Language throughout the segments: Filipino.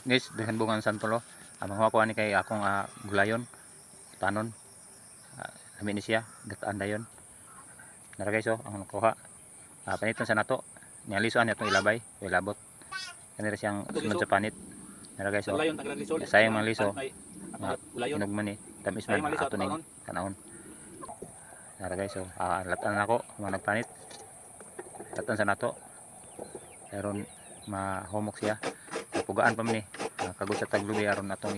guys, dahan bungan santulo. Amang ko ani kay akong gulayon, tanon. Lami ni siya, gataan dayon. Nara guys oh, ang kuha. Paniton sa nato. Nialisoan niya itong ilabay, ilabot. Kanira siyang sunod sa panit. Nara guys oh. Sayang mang liso. Inog man eh. Tamis man ato ning kanahon. Nara guys oh, latan ako mga nagpanit. Latan sa nato. Aron mahomok siya. Pugaan pa man eh. Kagod sa taglubi aron atong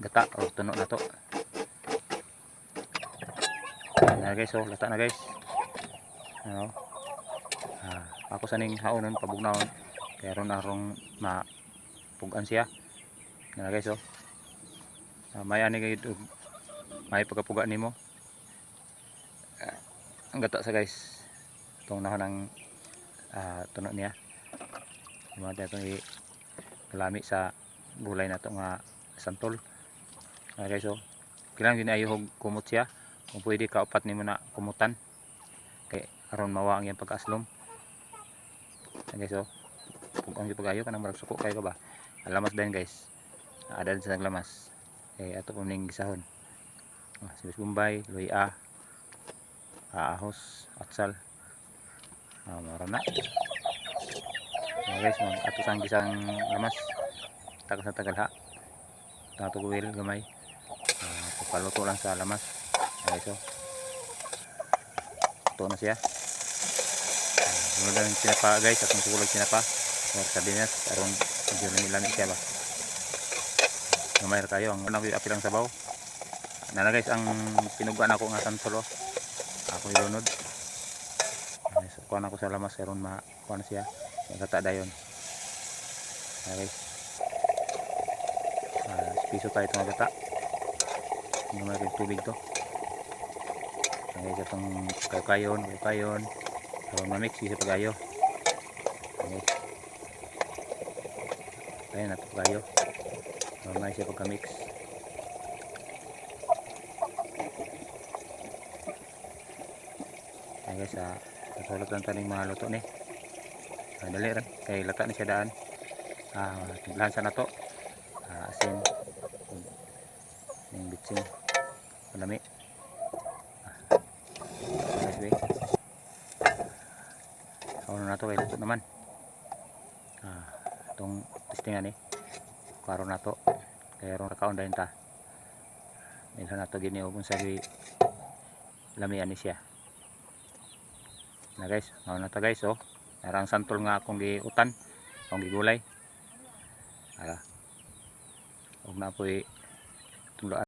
gata o tuno na to. Nara guys oh, lata na guys. Ano? Ako saning haonon pabugnawon kaya ron arong mapugan siya. Nara guys oh. May ani gayud may pagkapuga nimo. Ang gata sa guys. Tong nahon ang tuno niya. Mga itong kalami sa gulay na ito nga santol. Guys oh, kailangan din ayo kumot siya. Kung pwede kaupat nimo na kumutan kay aron mawa ang iyang pag-aslom. Guys oh, pugang di pagayo kanang marag suko kayo ka ba. Lamas din guys. Ada sa naglamas. Kay ato pong ning gisahon. Sibis Bombay, luya, ahos, atsal. Mara na. Guys, ato sang gisang lamas. Tagas na tagalha. Tato kuwil gamay. Papaluto lang sa lamas. Guys oh. Ito na siya. Mula ng sinapa guys, atong sukulag sinapa. Sardinas, aron medyo lamig siya ba. Gamay ra kayo, ang unang apilang sabaw. Nana guys, ang pinugaan ako nga santolo. Ako ilunod. So, kuha na ko sa lamas, aron makuha na siya. Magkata dayon. Guys. Piso tayo itong gata. Hindi naman natin tubig to. Guys, itong kayon. Aron mamix, piso pagayo. Guys. Ayan, nato pagayo. Aron na siya pagka-mix. Ayan guys, kasulot lang taning mga luto ni. Dali rin, kay lata na siya daan. Tiglahan sa nato. Asin. Yung bitsin. Palami. Guys, guys. Ano na to, kay luto naman. Itong testingan eh. Karon na to. Kaya ron nakaon dahil ta. Nilhan na to giniugon sa lamian ni siya. Na guys, ano na to guys oh. Narang santol nga akong giutan, akong gigulay. Huwag na po